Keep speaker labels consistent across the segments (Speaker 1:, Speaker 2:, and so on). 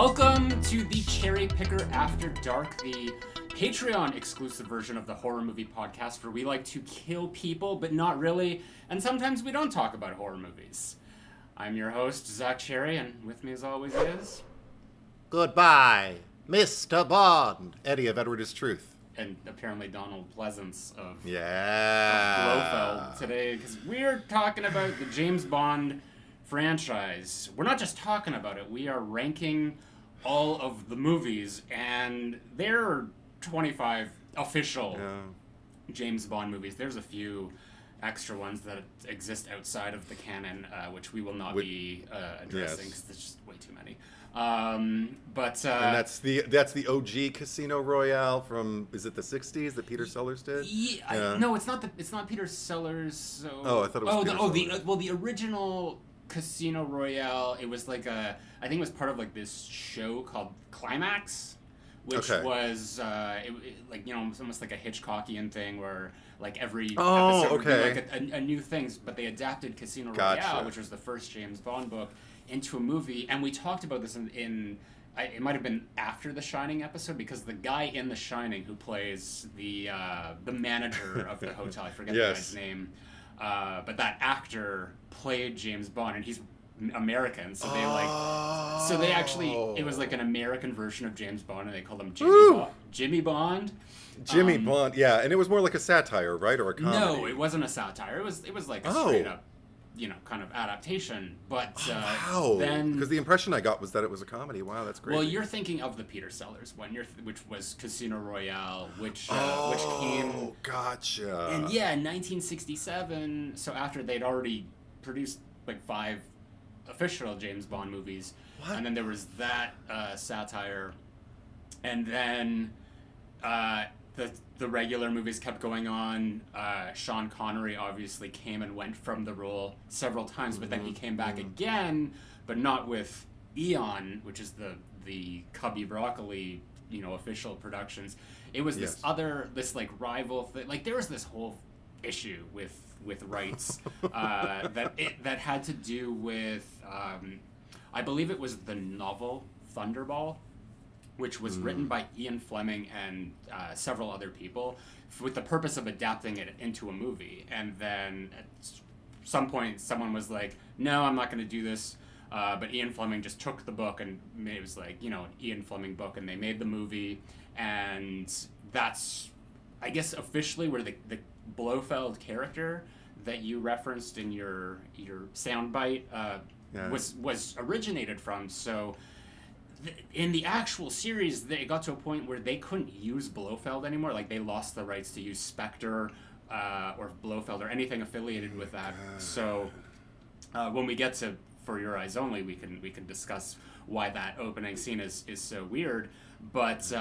Speaker 1: Welcome to the Cherry Picker After Dark, the Patreon exclusive version of the horror movie podcast where we like to kill people, but not really, and sometimes we don't talk about horror movies. I'm your host, Zack Cherry, and with me as always is...
Speaker 2: Goodbye, Mr. Bond. Eddie of Edward is Truth.
Speaker 1: And apparently Donald Pleasance of
Speaker 2: Blofeld
Speaker 1: today, because we're talking about the James Bond franchise. We're not just talking about it, we are ranking all of the movies, and there are 25 official James Bond movies. There's a few extra ones that exist outside of the canon, which we will not be addressing because there's just way too many. And
Speaker 2: that's the OG Casino Royale from, is it the 60s that Peter Sellers did?
Speaker 1: No, it's not Peter Sellers. So
Speaker 2: I thought it was
Speaker 1: the original Casino Royale. It was like I think it was part of like this show called Climax, which was almost like a Hitchcockian thing where like every episode would be like a new thing, but they adapted Casino Royale, which was the first James Bond book, into a movie. And we talked about this in it might have been after the Shining episode, because the guy in The Shining who plays the manager of the hotel, I forget the guy's name, but that actor played James Bond, and he's American, so they actually, it was like an American version of James Bond, and they called him Jimmy Bond.
Speaker 2: Jimmy Bond, and it was more like a satire, right, or a comedy?
Speaker 1: No, it wasn't a satire. It was like a straight up, kind of adaptation. But then,
Speaker 2: because the impression I got was that it was a comedy. Wow, that's great.
Speaker 1: Well, you're thinking of the Peter Sellers one, which was Casino Royale, which came.
Speaker 2: Gotcha.
Speaker 1: And in 1967. So after they'd already produced like 5 official James Bond movies, and then there was that satire, and then the regular movies kept going on. Sean Connery obviously came and went from the role several times, but then he came back again, but not with Eon, which is the Cubby Broccoli official productions. It was this like rival thing. Like there was this whole issue with rights that had to do with I believe it was the novel Thunderball, which was written by Ian Fleming and several other people with the purpose of adapting it into a movie. And then at some point someone was like, no, I'm not going to do this. But Ian Fleming just took the book, and it was like, an Ian Fleming book, and they made the movie. And that's, I guess, officially where the Blofeld character that you referenced in your soundbite was originated from. So in the actual series, they got to a point where they couldn't use Blofeld anymore. Like they lost the rights to use Spectre or Blofeld or anything affiliated with that. So when we get to For Your Eyes Only, we can discuss why that opening scene is so weird. But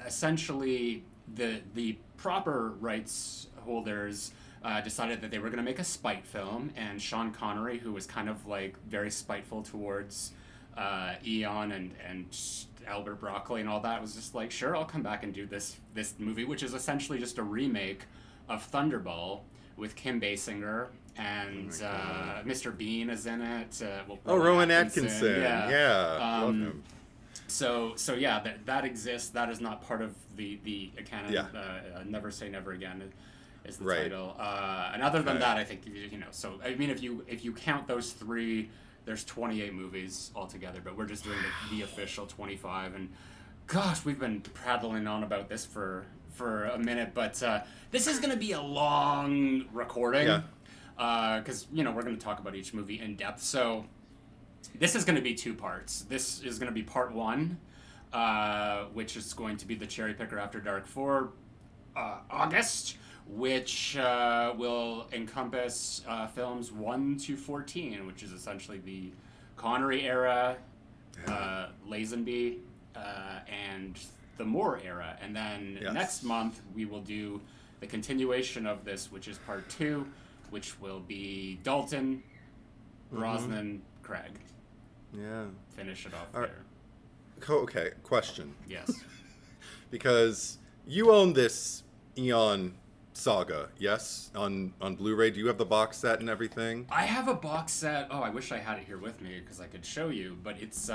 Speaker 1: essentially, the proper rights holders decided that they were going to make a spite film, and Sean Connery, who was kind of like very spiteful towards Eon and Albert Broccoli and all that, was just like, sure, I'll come back and do this movie, which is essentially just a remake of Thunderball with Kim Basinger, and Mr. Bean is in it.
Speaker 2: Rowan Atkinson.
Speaker 1: Love him. So that exists. That is not part of the canon. Never Say Never Again is the title. And other than that, I think So I mean, if you count those 3, there's 28 movies altogether. But we're just doing the official 25. And gosh, we've been prattling on about this for a minute. But this is going to be a long recording. Because we're going to talk about each movie in depth. So this is going to be 2 parts. This is going to be part 1, which is going to be the Cherry Picker After Dark for August, which will encompass films 1 to 14, which is essentially the Connery era, Lazenby, and the Moore era. And then next month we will do the continuation of this, which is part 2, which will be Dalton, Brosnan, Craig.
Speaker 2: Yeah.
Speaker 1: Finish it off
Speaker 2: there.
Speaker 1: Okay,
Speaker 2: question.
Speaker 1: Yes.
Speaker 2: Because you own this Eon saga, yes? On Blu-ray. Do you have the box set and everything?
Speaker 1: I have a box set. Oh, I wish I had it here with me because I could show you, but it's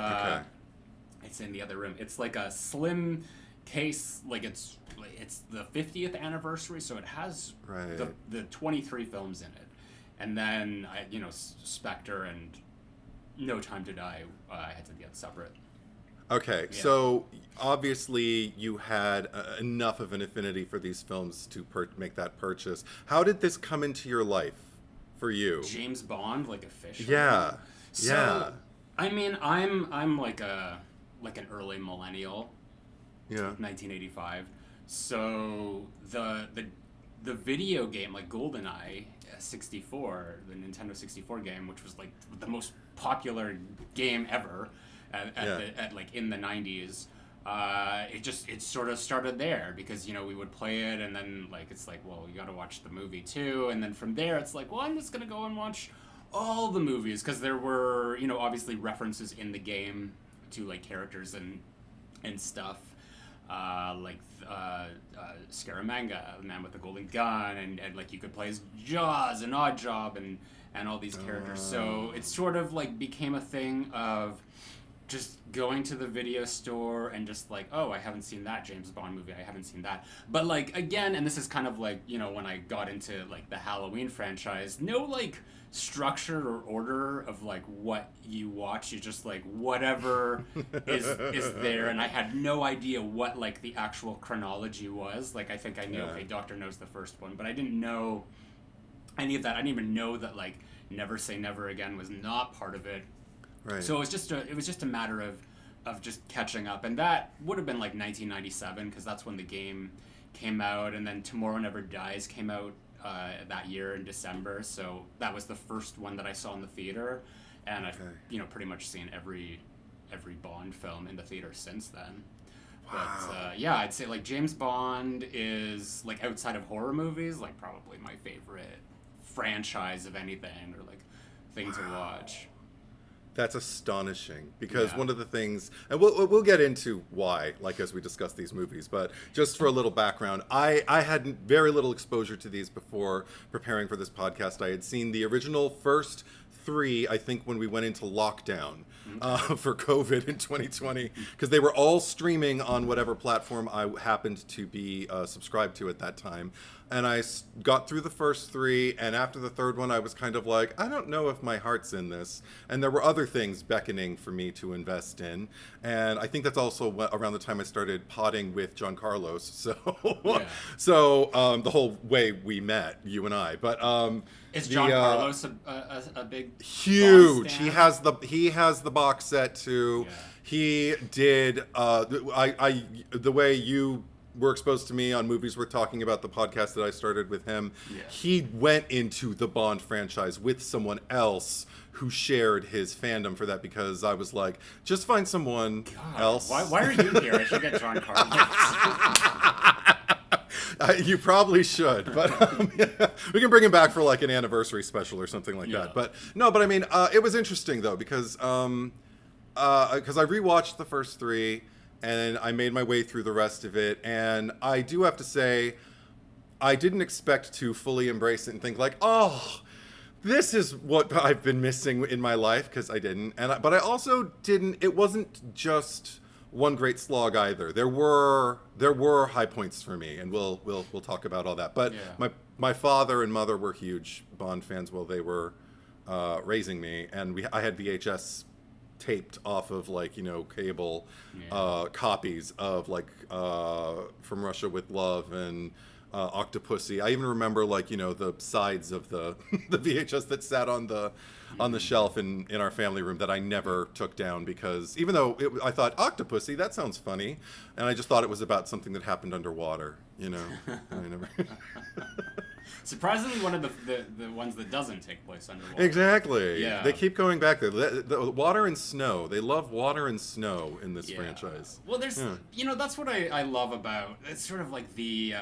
Speaker 1: It's in the other room. It's like a slim case, like it's the 50th anniversary, so it has the 23 films in it, and then Spectre and No Time to Die I had to get separate.
Speaker 2: Okay,
Speaker 1: Yeah.
Speaker 2: So obviously you had enough of an affinity for these films to make that purchase. How did this come into your life for you?
Speaker 1: James Bond, like officially.
Speaker 2: Yeah.
Speaker 1: So,
Speaker 2: yeah.
Speaker 1: I mean, I'm like an early millennial.
Speaker 2: Yeah.
Speaker 1: 1985. So the video game, like GoldenEye 64, the Nintendo 64 game, which was like the most popular game ever in the 90s. It sort of started there because we would play it, and then like it's like, well, you got to watch the movie too, and then from there it's like, well, I'm just gonna go and watch all the movies because there were obviously references in the game to like characters and stuff. Scaramanga, the man with the golden gun, and like you could play as Jaws and Oddjob and all these characters. So it sort of like became a thing of just going to the video store and just like, oh, I haven't seen that James Bond movie, I haven't seen that. But like, again, and this is kind of like, when I got into like the Halloween franchise, no like structure or order of like what you watch. You just like whatever is there, and I had no idea what like the actual chronology was. Like I think I knew, okay, Doctor No's the first one, but I didn't know any of that. I didn't even know that like Never Say Never Again was not part of it.
Speaker 2: Right.
Speaker 1: So it was just a matter of just catching up, and that would have been like 1997 because that's when the game came out, and then Tomorrow Never Dies came out that year in December. So that was the first one that I saw in the theater, and I've pretty much seen every Bond film in the theater since then.
Speaker 2: Wow.
Speaker 1: But I'd say like James Bond is like outside of horror movies, like probably my favorite franchise of anything or like thing to watch.
Speaker 2: That's astonishing because one of the things, and we'll get into why, like as we discuss these movies, but just for a little background, I had very little exposure to these before preparing for this podcast. I had seen the original first 3, I think, when we went into lockdown for COVID in 2020, because they were all streaming on whatever platform I happened to be subscribed to at that time. And I got through the first 3, and after the third one, I was kind of like, I don't know if my heart's in this. And there were other things beckoning for me to invest in. And I think that's also around the time I started potting with John Carlos. So, the whole way we met, you and I. But
Speaker 1: is John Carlos a big
Speaker 2: huge? He has the box set too.
Speaker 1: Yeah.
Speaker 2: He did. The way you were exposed to me on Movies Worth Talking About, the podcast that I started with him, he went into the Bond franchise with someone else who shared his fandom for that, because I was like, just find someone else.
Speaker 1: Why are you here? I should get John Carlos.
Speaker 2: You probably should, but we can bring him back for like an anniversary special or something like that. But I mean, it was interesting though, because I rewatched the first 3, and I made my way through the rest of it, and I do have to say, I didn't expect to fully embrace it and think like, oh, this is what I've been missing in my life, because I didn't. But I also didn't. It wasn't just one great slog either. There were high points for me, and we'll talk about all that. But my father and mother were huge Bond fans while they were raising me, and I had VHS taped off of like cable copies of like From Russia with Love and Octopussy. I even remember like the sides of the the VHS that sat on the shelf in our family room that I never took down, because even though I thought Octopussy, that sounds funny, and I just thought it was about something that happened underwater, and I never.
Speaker 1: Surprisingly, one of the ones that doesn't take place underwater.
Speaker 2: Exactly.
Speaker 1: Yeah.
Speaker 2: They keep going back there. The water and snow. They love water and snow in this franchise.
Speaker 1: Well, there's that's what I love about it's sort of like the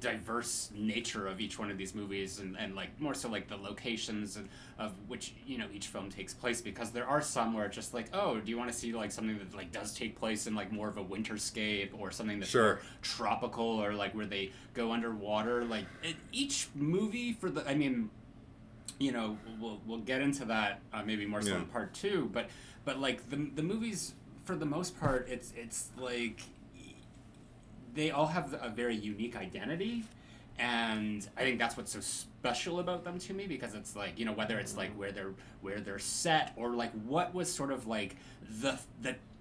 Speaker 1: diverse nature of each one of these movies, and like more so like the locations of which each film takes place, because there are some where it's just like, oh, do you want to see like something that like does take place in like more of a winterscape, or something that's more tropical, or like where they go underwater. Like each movie we'll get into that maybe more so in part 2, but like the movies for the most part, it's like they all have a very unique identity, and I think that's what's so special about them to me, because it's like, you know, whether it's like where they're set, or like what was sort of like the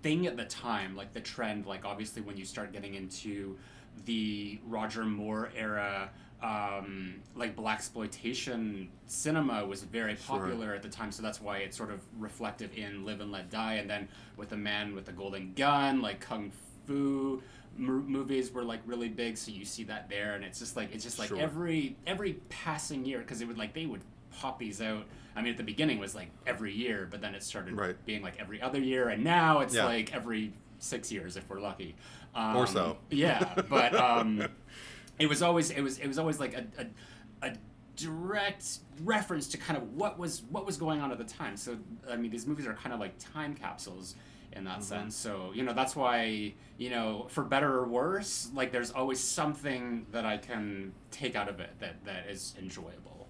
Speaker 1: thing at the time, like the trend, like obviously when you start getting into the Roger Moore era, like blaxploitation cinema was very popular at the time, so that's why it's sort of reflective in Live and Let Die, and then with The Man with the Golden Gun, like kung fu movies were like really big, so you see that there, and it's just like every passing year, because it would like they would pop these out. I mean, at the beginning it was like every year, but then it started being like every other year, and now it's like every 6 years if we're lucky,
Speaker 2: or so.
Speaker 1: Yeah, but it was always like a direct reference to kind of what was going on at the time. So I mean, these movies are kind of like time capsules in that sense. So, you know, that's why, you know, for better or worse, like there's always something that I can take out of it that is enjoyable.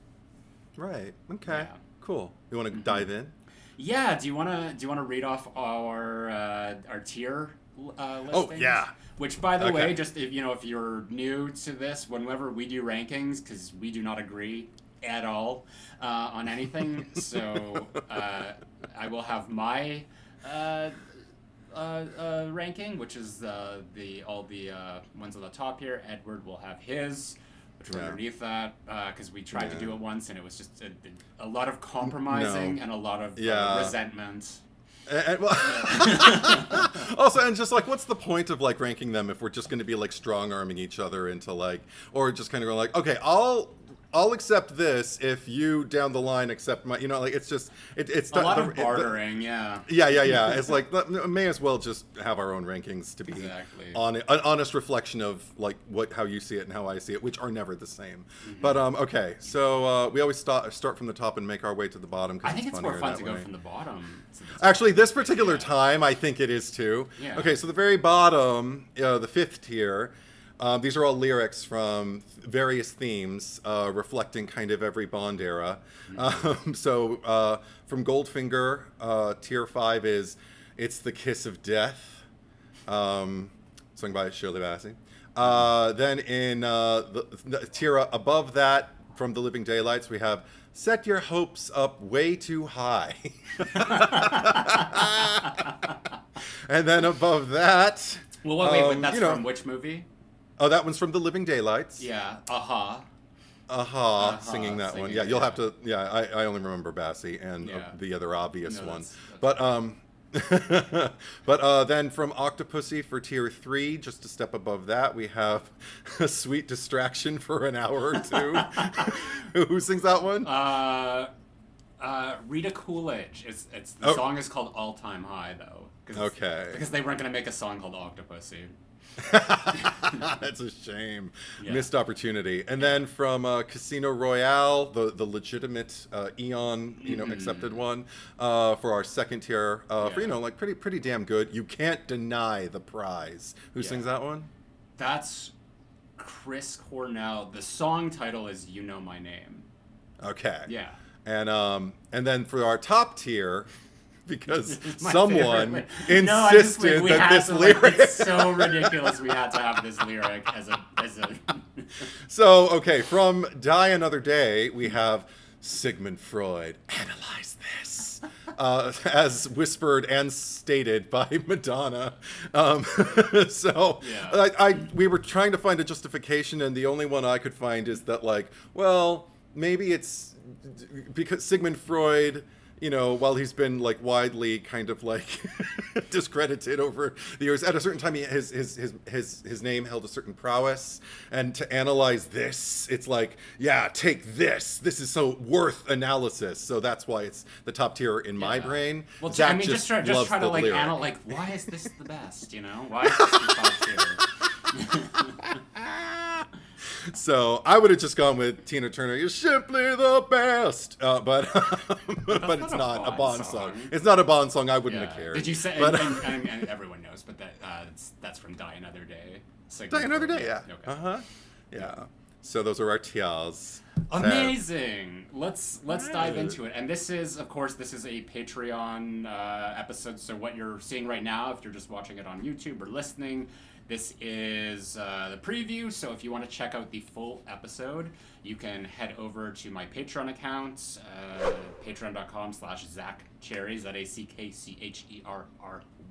Speaker 2: Right. Okay. Yeah. Cool. You want to dive in?
Speaker 1: Yeah. Do you want to read off our tier listings?
Speaker 2: Oh yeah.
Speaker 1: Which, by the way, just if you're new to this, whenever we do rankings, because we do not agree at all on anything, so I will have my ranking, which is all the ones on the top here. Edward will have his, which are underneath that, because we tried to do it once, and it was just a lot of compromising and a lot of resentment.
Speaker 2: Also, and just like, what's the point of like ranking them if we're just going to be like strong arming each other into like, or just kind of go like, okay, I'll accept this if you down the line accept my, you know, like it's just it's
Speaker 1: a lot of bartering. Yeah.
Speaker 2: It's like, may as well just have our own rankings to be an honest reflection of like how you see it and how I see it, which are never the same. But okay, so we always start from the top and make our way to the bottom.
Speaker 1: I think it's more fun to go from the bottom.
Speaker 2: Actually, this particular time, I think it is too.
Speaker 1: Yeah.
Speaker 2: Okay, so the very bottom, the fifth tier. These are all lyrics from various themes, reflecting kind of every Bond era. So from Goldfinger, tier 5 is "It's the Kiss of Death," sung by Shirley Bassey. Then in the tier above that, from The Living Daylights, we have "Set Your Hopes Up Way Too High." And then above that...
Speaker 1: Well, wait, that's from which movie?
Speaker 2: Oh, that one's from The Living Daylights.
Speaker 1: Yeah,
Speaker 2: singing that one. Yeah, you'll have to. Yeah, I only remember Bassey and the other obvious one. But then from Octopussy for tier 3, just a step above that, we have "A Sweet Distraction for an Hour or Two." Who sings that one?
Speaker 1: Rita Coolidge. The song is called "All Time High" though. Because they weren't gonna make a song called Octopussy.
Speaker 2: That's a shame. Missed opportunity. And then from Casino Royale, the legitimate Eon, accepted one, for our second tier, for like pretty damn good. "You Can't Deny the Prize." Who sings that one?
Speaker 1: That's Chris Cornell. The song title is "You Know My Name."
Speaker 2: Okay.
Speaker 1: Yeah.
Speaker 2: And then for our top tier, because someone insisted that this lyric...
Speaker 1: It's so ridiculous we had to have this lyric as a...
Speaker 2: So, okay, from Die Another Day, we have Sigmund Freud, "Analyze This," as whispered and stated by Madonna. We were trying to find a justification, and the only one I could find is that, like, well, maybe it's because Sigmund Freud... while he's been like widely kind of like discredited over the years, at a certain time his name held a certain prowess, and to analyze this, it's like, take this. This is so worth analysis. So that's why it's the top tier in my brain.
Speaker 1: Well,
Speaker 2: Zack
Speaker 1: just try to like analyze, like, why is this the best? Why is this the top tier?
Speaker 2: So I would have just gone with Tina Turner. "You're simply the best," but it's not a Bond song. It's not a Bond song. I wouldn't have cared.
Speaker 1: Did you say? And everyone knows, but that's from Die Another Day.
Speaker 2: Die Another Day. Yeah.
Speaker 1: Okay.
Speaker 2: Yeah. So those are our tiers.
Speaker 1: Amazing. Let's dive into it. And this is, of course, a Patreon episode. So what you're seeing right now, if you're just watching it on YouTube or listening, this is the preview. So if you want to check out the full episode, you can head over to my Patreon account, patreon.com/ZackCherry,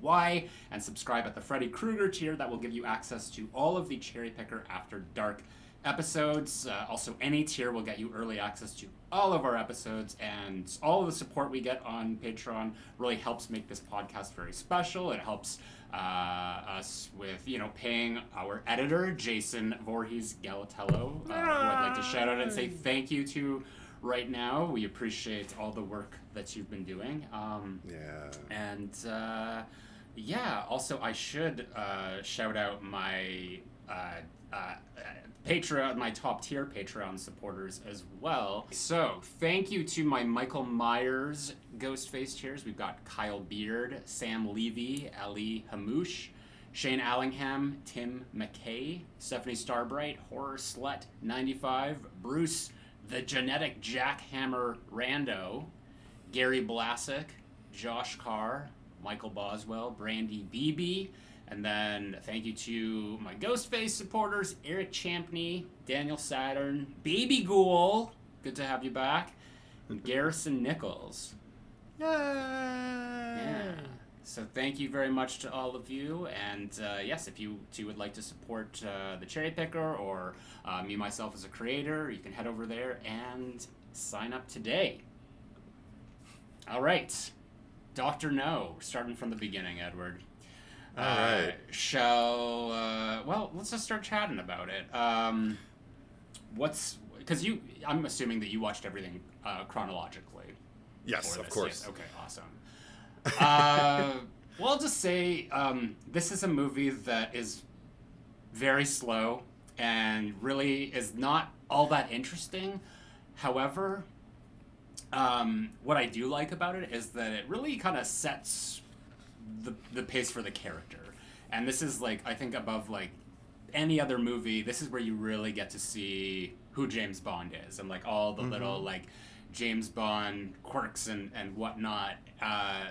Speaker 1: ZackCherry, and subscribe at the Freddy Krueger tier. That will give you access to all of the Cherry Picker After Dark episodes. Also, any tier will get you early access to all of our episodes, and all of the support we get on Patreon really helps make this podcast very special. It helps us with, paying our editor, Jason Voorhees Gallotello, who I'd like to shout out and say thank you to right now. We appreciate all the work that you've been doing. Also, I should shout out my Patreon, my top tier Patreon supporters as well. So, thank you to my Michael Myers Ghostface tiers. We've got Kyle Beard, Sam Levy, Ali Hamouche, Shane Allingham, Tim McKay, Stephanie Starbright, Horror Slut 95, Bruce the Genetic Jackhammer Rando, Gary Blasek, Josh Carr, Michael Boswell, Brandy Beebe. And then thank you to my Ghostface supporters, Eric Champney, Daniel Saturn, Baby Ghoul, good to have you back, and Garrison Nichols. Yeah. So thank you very much to all of you. And yes, if you too would like to support the Cherry Picker or me, myself as a creator, you can head over there and sign up today. All right. Dr. No, starting from the beginning, Edward.
Speaker 2: All right.
Speaker 1: Let's just start chatting about it. I'm assuming that you watched everything chronologically.
Speaker 2: Yes, of course.
Speaker 1: Yes, okay, awesome. I'll just say this is a movie that is very slow and really is not all that interesting. However, what I do like about it is that it really kind of sets the pace for the character, and this is I think above any other movie, this is where you really get to see who James Bond is and all the little James Bond quirks and whatnot.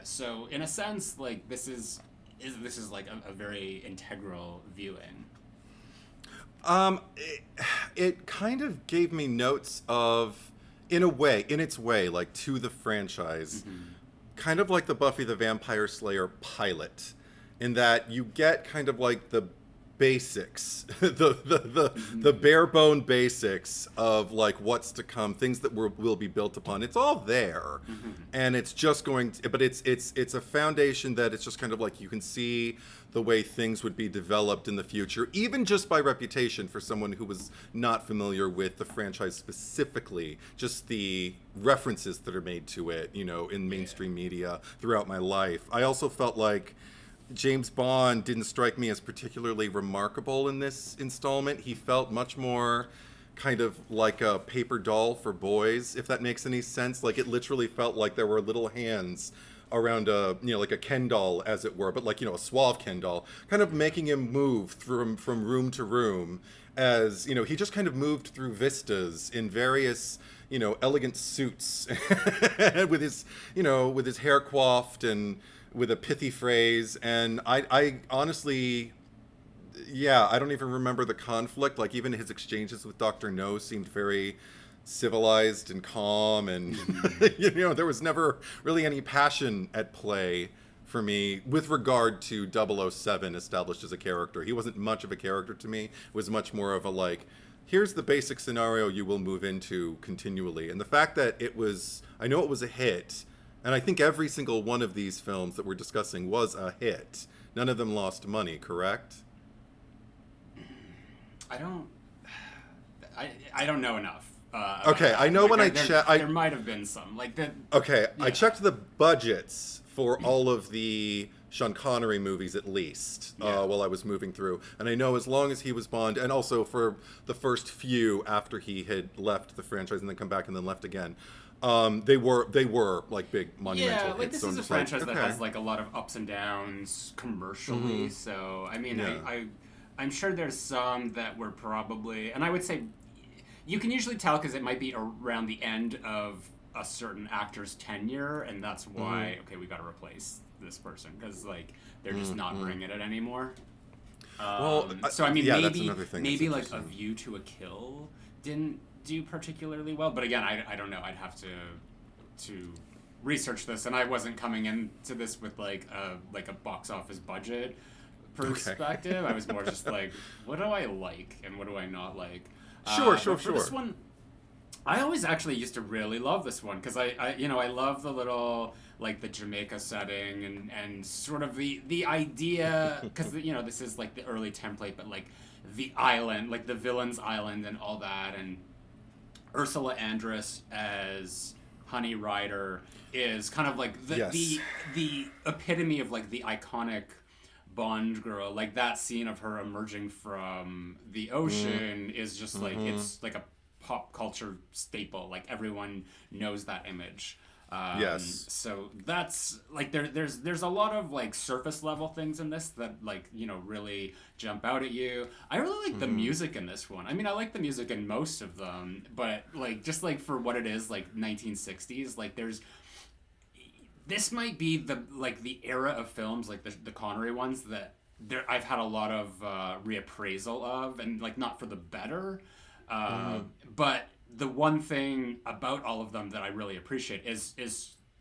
Speaker 1: So in a sense, this is a very integral viewing.
Speaker 2: It kind of gave me notes of, in its way, to the franchise. Mm-hmm. Kind of like the Buffy the Vampire Slayer pilot, in that you get kind of the basics, the bare bone basics of what's to come, things that will be built upon. It's all there, and it's just but it's a foundation that it's just kind of you can see the way things would be developed in the future, even just by reputation for someone who was not familiar with the franchise specifically, just the references that are made to it, in mainstream media throughout my life. I also felt like James Bond didn't strike me as particularly remarkable in this installment. He felt much more kind of like a paper doll for boys, if that makes any sense. It literally felt like there were little hands around a Ken doll, as it were, but a suave Ken doll, kind of making him move from room to room, as he just kind of moved through vistas in various elegant suits with his hair coiffed and with a pithy phrase. And I honestly, I don't even remember the conflict. Even his exchanges with Dr. No seemed very civilized and calm, and there was never really any passion at play for me with regard to 007 established as a character. He wasn't much of a character to me. It was much more of a here's the basic scenario you will move into continually. And the fact that I know it was a hit, and I think every single one of these films that we're discussing was a hit. None of them lost money, correct?
Speaker 1: I don't know enough.
Speaker 2: Okay, I know when I checked...
Speaker 1: There might have been some.
Speaker 2: Okay, yeah. I checked the budgets for all of the Sean Connery movies at least while I was moving through. And I know as long as he was Bond, and also for the first few after he had left the franchise and then come back and then left again, they were big monumental hits.
Speaker 1: This is a franchise that has a lot of ups and downs commercially. So I mean, I'm sure there's some that were probably, and I would say you can usually tell because it might be around the end of a certain actor's tenure, and that's why okay, we got to replace this person because like they're just not bringing it anymore. So I mean, maybe like A View to a Kill didn't do particularly well, but again, I don't know. I'd have to research this, and I wasn't coming into this with like a box office budget perspective. Okay. I was more just like, what do I like and what do I not like? Sure. This one, I always actually used to really love this one because I love the little like the Jamaica setting and sort of the idea because this is like the early template, but like the island, like the villain's island and all that, and Ursula Andress as Honey Rider is kind of like the epitome of like the iconic Bond girl. Like that scene of her emerging from the ocean is just like it's like a pop culture staple. Like everyone knows that image. So that's like there's a lot of like surface level things in this that like really jump out at you. I really like the music in this one. I mean, I like the music in most of them, but like just like for what it is, like 1960s, like this might be the era of films like the Connery ones that I've had a lot of reappraisal of, and like not for the better, but the one thing about all of them that I really appreciate is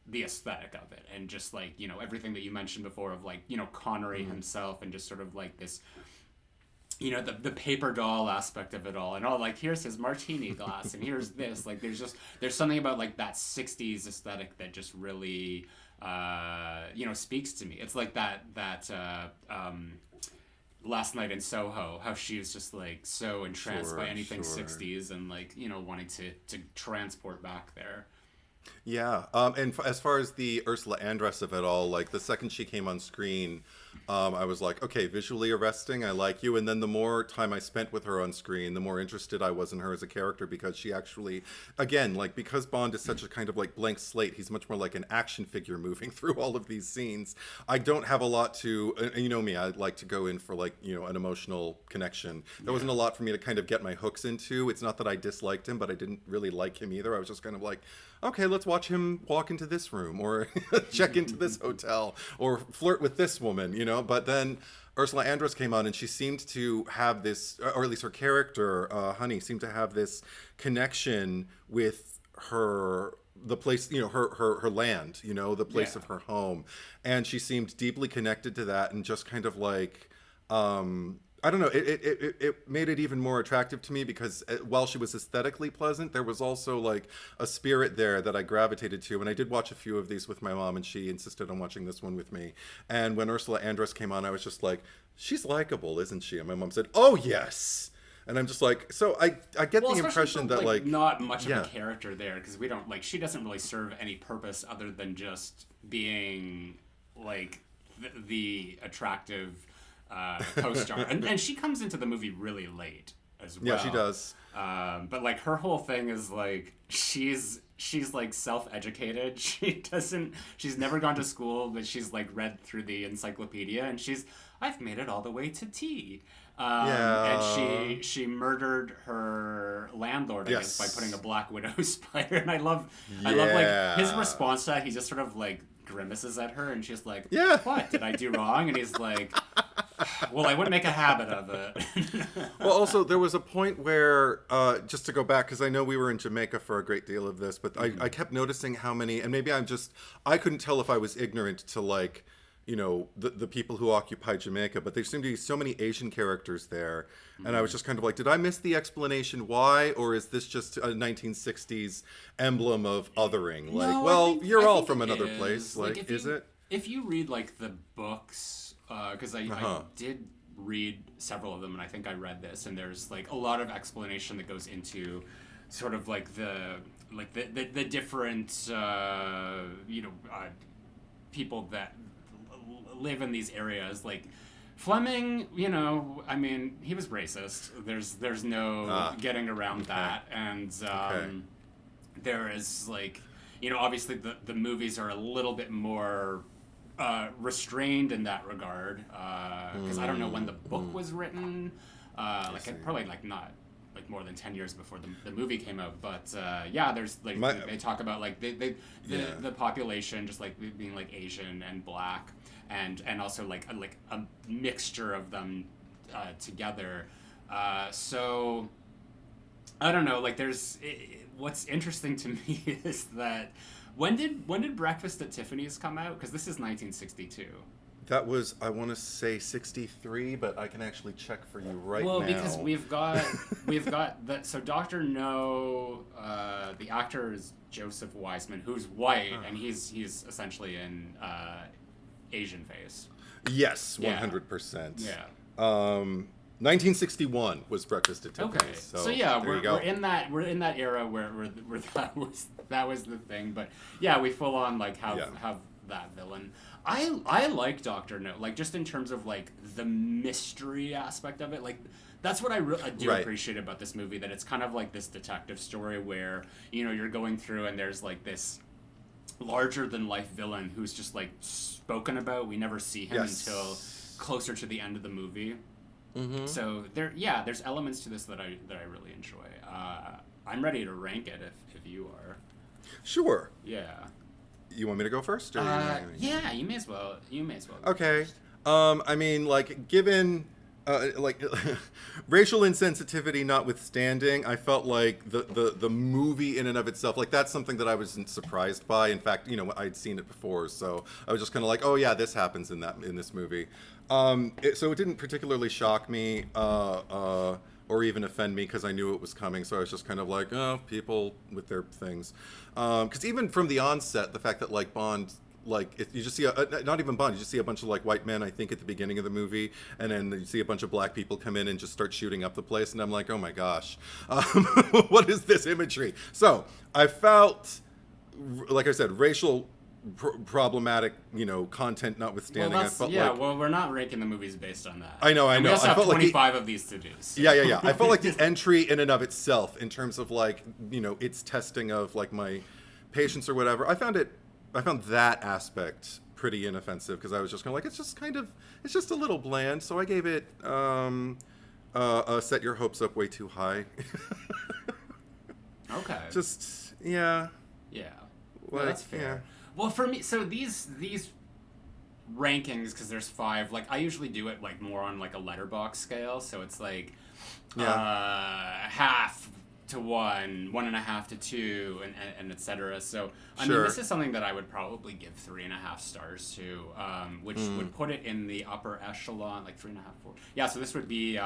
Speaker 1: the aesthetic of it, and just like everything that you mentioned before of like Connery himself, and just sort of like this the paper doll aspect of it all, and all like here's his martini glass and here's this, like there's something about like that 60s aesthetic that just really speaks to me. It's like that Last Night in Soho, how she was just like so entranced by anything 60s and like wanting to transport back there.
Speaker 2: Yeah, and as far as the Ursula Andress of it all, like the second she came on screen, I was like, okay, visually arresting, I like you. And then the more time I spent with her on screen, the more interested I was in her as a character, because she actually, again, like because Bond is such a kind of like blank slate, he's much more like an action figure moving through all of these scenes. I don't have a lot to, me, I like to go in for like, an emotional connection. There wasn't a lot for me to kind of get my hooks into. It's not that I disliked him, but I didn't really like him either. I was just kind of like, okay, let's watch him walk into this room or check into this hotel or flirt with this woman, But then Ursula Andress came on and she seemed to have this, or at least her character, Honey, seemed to have this connection with the place, her land, the place of her home. And she seemed deeply connected to that, and just kind of like, I don't know. It made it even more attractive to me because while she was aesthetically pleasant, there was also like a spirit there that I gravitated to. And I did watch a few of these with my mom, and she insisted on watching this one with me. And when Ursula Andress came on, I was just like, she's likable, isn't she? And my mom said, oh, yes. And I'm just like, so I get the impression that like
Speaker 1: not much of a character there, because we don't like, she doesn't really serve any purpose other than just being like the attractive co-star, and she comes into the movie really late as well.
Speaker 2: Yeah, she does.
Speaker 1: But like her whole thing is like she's like self-educated. She's never gone to school, but she's like read through the encyclopedia, and I've made it all the way to tea. And she murdered her landlord, I guess, by putting a Black Widow spider. And I love like his response to that. He just sort of like grimaces at her, and she's like, what did I do wrong? And he's like, well, I wouldn't make a habit of it.
Speaker 2: Well, also, there was a point where, just to go back, because I know we were in Jamaica for a great deal of this, but I kept noticing how many, and maybe I couldn't tell if I was ignorant to like, the people who occupy Jamaica, but there seemed to be so many Asian characters there. And I was just kind of like, did I miss the explanation why, or is this just a 1960s emblem of othering? Like, no, you're all from another place. Like, is it?
Speaker 1: If you read like the books, because I did read several of them, and I think I read this, and there's like a lot of explanation that goes into sort of like the different people that live in these areas. Like Fleming, I mean, he was racist. There's no getting around that, and there is like, obviously the movies are a little bit more restrained in that regard, because I don't know when the book was written, probably like not like more than 10 years before the movie came out. But yeah, there's like they talk about like the population just like being like Asian and black, and also like a mixture of them together. So I don't know. Like what's interesting to me is that when did Breakfast at Tiffany's come out? Because this is 1962.
Speaker 2: That was, I want to say 63, but I can actually check for you right now.
Speaker 1: Well, because we've got that. So Dr. No, the actor is Joseph Weissman, who's white, and he's essentially in Asian face.
Speaker 2: Yes, 100%.
Speaker 1: Yeah.
Speaker 2: 1961 was Breakfast at Tiffany's.
Speaker 1: Okay. So yeah, we're in that era where that was the thing. But yeah, we full on like have that villain. I like Dr. No, like just in terms of like the mystery aspect of it. Like that's what I do appreciate about this movie, that it's kind of like this detective story where, you know, you're going through and there's like this larger than life villain who's just like spoken about. We never see him until closer to the end of the movie. Mm-hmm. So there's elements to this that I really enjoy. I'm ready to rank it if you are.
Speaker 2: Sure.
Speaker 1: Yeah.
Speaker 2: You want me to go first? Or
Speaker 1: yeah, you may as well.
Speaker 2: Okay. I mean, like, given like racial insensitivity notwithstanding, I felt like the movie in and of itself, like, that's something that I wasn't surprised by. In fact, you know, I'd seen it before, so I was just kind of like, oh yeah, this happens in this movie. So it didn't particularly shock me or even offend me because I knew it was coming. So I was just kind of like, oh, people with their things. Because even from the onset, the fact that like Bond, like you just see not even Bond, you just see a bunch of like white men, I think, at the beginning of the movie, and then you see a bunch of black people come in and just start shooting up the place, and I'm like, oh my gosh, what is this imagery? So I felt, like I said, racial problematic, you know, content notwithstanding.
Speaker 1: Well, we're not ranking the movies based on that.
Speaker 2: I know.
Speaker 1: We also have 25 of these to do. So.
Speaker 2: Yeah. I felt like the entry in and of itself, in terms of like, you know, its testing of like my patience or whatever, I found that aspect pretty inoffensive, because I was just kind of like, it's just a little bland. So I gave it set your hopes up way too high.
Speaker 1: Okay.
Speaker 2: Just yeah.
Speaker 1: Yeah.
Speaker 2: Like,
Speaker 1: that's fair.
Speaker 2: Yeah.
Speaker 1: Well, for me, so these rankings, because there's 5, like I usually do it like more on like a letterbox scale, so it's like half to 1, 1.5 to 2, and etc. So I mean, this is something that I would probably give 3.5 stars to, which would put it in the upper echelon, like 3.5, 4. Yeah, so this would be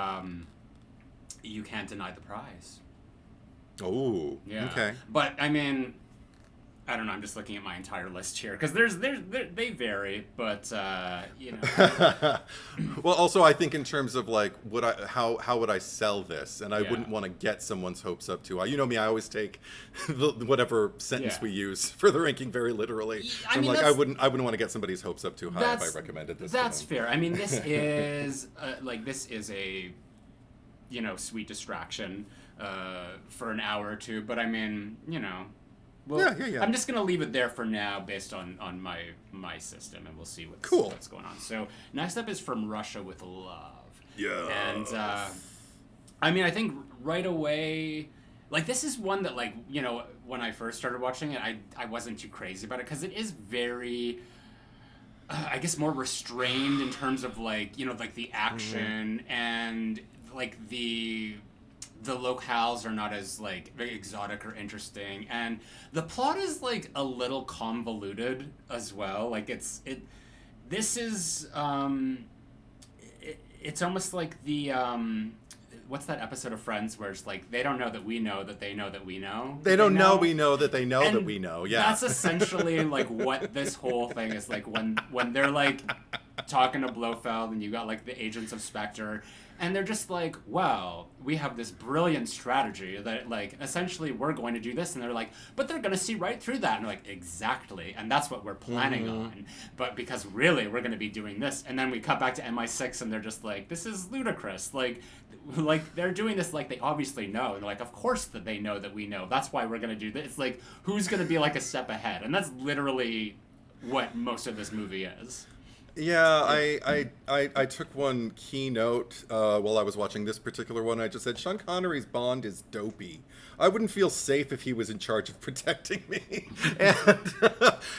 Speaker 1: You Can't Deny the Prize.
Speaker 2: Oh,
Speaker 1: yeah.
Speaker 2: Okay.
Speaker 1: But I mean, I don't know. I'm just looking at my entire list here because they vary, but you know.
Speaker 2: Well, also I think in terms of like how would I sell this, and I wouldn't want to get someone's hopes up too high. You know me, I always take whatever sentence we use for the ranking very literally. So I mean, I wouldn't want to get somebody's hopes up too high if I recommended this.
Speaker 1: That's fair. I mean, this is this is a, you know, sweet distraction for an hour or two, but I mean, you know. Well, yeah. I'm just going to leave it there for now based on my system, and we'll see what's going on. So next up is From Russia with Love.
Speaker 2: Yeah.
Speaker 1: And, I mean, I think right away, like, this is one that, like, you know, when I first started watching it, I wasn't too crazy about it, because it is very, I guess, more restrained in terms of, like, you know, like, the action and, like, the locales are not as like very exotic or interesting, and the plot is like a little convoluted as well. Like it's almost like the what's that episode of Friends where it's like they don't know that we know that they know that we know.
Speaker 2: They don't know we know that they know that we know. Yeah.
Speaker 1: That's essentially like what this whole thing is like when they're like talking to Blofeld and you got like the agents of Spectre. And they're just like, well, we have this brilliant strategy that, like, essentially we're going to do this. And they're like, but they're going to see right through that. And they're like, exactly. And that's what we're planning on. But because really we're going to be doing this. And then we cut back to MI6 and they're just like, this is ludicrous. Like they're doing this like they obviously know. And they're like, of course that they know that we know. That's why we're going to do this. It's like, who's going to be like a step ahead? And that's literally what most of this movie is.
Speaker 2: Yeah, I took one keynote while I was watching this particular one. I just said, Sean Connery's Bond is dopey. I wouldn't feel safe if he was in charge of protecting me.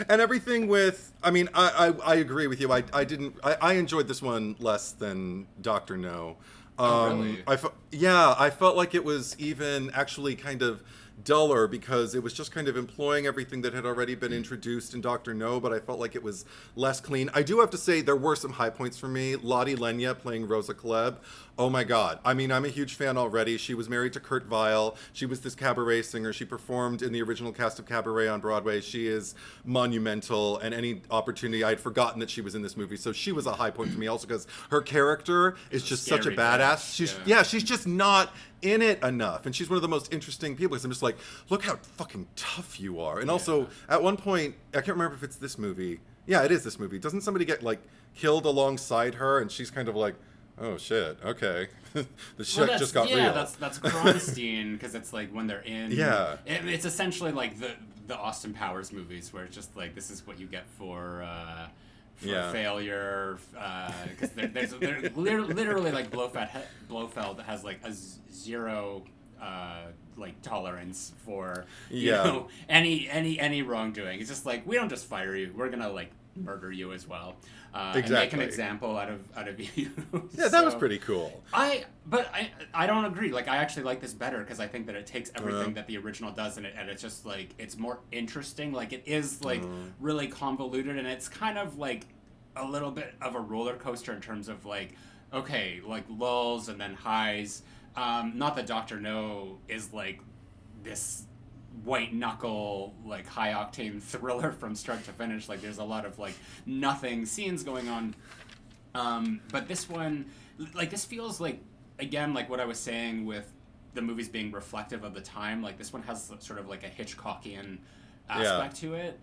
Speaker 2: And everything with, I mean, I agree with you. I enjoyed this one less than Dr. No.
Speaker 1: Really?
Speaker 2: I felt like it was even actually kind of duller because it was just kind of employing everything that had already been introduced in Dr. No, but I felt like it was less clean. I do have to say there were some high points for me. Lottie Lenya playing Rosa Klebb. Oh my God. I mean, I'm a huge fan already. She was married to Kurt Weill. She was this cabaret singer. She performed in the original cast of Cabaret on Broadway. She is monumental, and any opportunity, I had forgotten that she was in this movie. So she was a high point for me also because her character is just such a badass. She's just not in it enough, and she's one of the most interesting people because I'm just like, look how fucking tough you are. And also at one point, I can't remember if it's this movie. Yeah, it is this movie. Doesn't somebody get like killed alongside her, and she's kind of like, oh shit, okay. The shit just got real.
Speaker 1: Yeah, that's Kronstein, because it's like when they're in.
Speaker 2: Yeah.
Speaker 1: It's essentially like the Austin Powers movies, where it's just like, this is what you get for failure. Because there's literally like Blofeld has like a zero like tolerance for you know any wrongdoing. It's just like, we don't just fire you, we're gonna like murder you as well. And make an example out of you.
Speaker 2: Yeah, that was pretty cool.
Speaker 1: I don't agree. Like, I actually like this better because I think that it takes everything that the original does and it's just like, it's more interesting. Like, it is like really convoluted, and it's kind of like a little bit of a roller coaster in terms of like, okay, like lulls and then highs. Not that Dr. No is like this white knuckle, like high octane thriller from start to finish. Like, there's a lot of like nothing scenes going on. But this one, like, this feels like, again, like what I was saying with the movies being reflective of the time. Like, this one has sort of like a Hitchcockian aspect to it,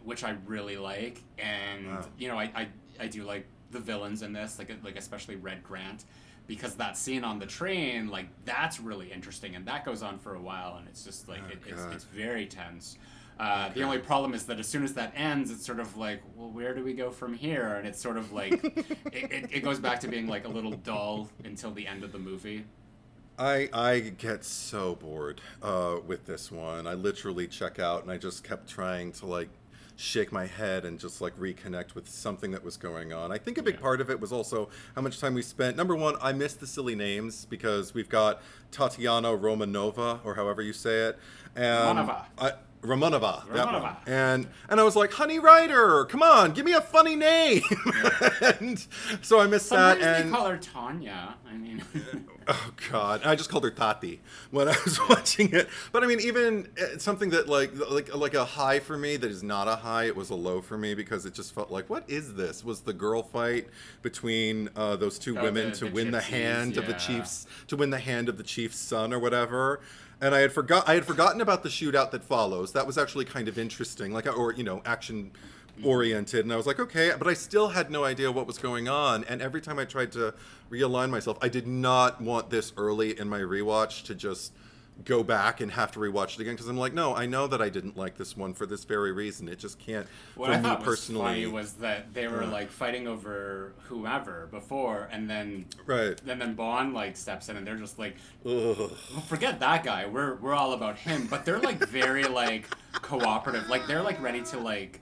Speaker 1: which I really like. And you know, I do like the villains in this, like especially Red Grant. Because that scene on the train, like, that's really interesting, and that goes on for a while, and it's just like it's very tense. The only problem is that as soon as that ends, it's sort of like, well, where do we go from here? And it's sort of like it goes back to being like a little dull until the end of the movie.
Speaker 2: I get so bored with this one. I literally check out, and I just kept trying to like shake my head and just like reconnect with something that was going on. I think a big part of it was also how much time we spent. Number one, I missed the silly names because we've got Tatiana Romanova, or however you say it, and Romanova. And I was like, Honey Ryder, come on, give me a funny name. And so I missed
Speaker 1: Sometimes
Speaker 2: that. And
Speaker 1: they call her Tanya. I mean,
Speaker 2: oh God, I just called her Tati when I was watching it. But I mean, even something that like a high for me that is not a high, it was a low for me because it just felt like, what is this? Was the girl fight between those two women to win the hand of the chief's, to win the hand of the chief's son or whatever? And I had forgotten about the shootout that follows. That was actually kind of interesting, like, or you know, action oriented. And I was like, okay, but I still had no idea what was going on. And every time I tried to realign myself, I did not want this early in my rewatch to just go back and have to rewatch it again, because I'm like, no, I know that I didn't like this one for this very reason. It just can't.
Speaker 1: What I thought was funny was that they were like fighting over whoever before, and then then Bond like steps in, and they're just like, well, forget that guy. We're all about him. But they're like very like cooperative. Like, they're like ready to like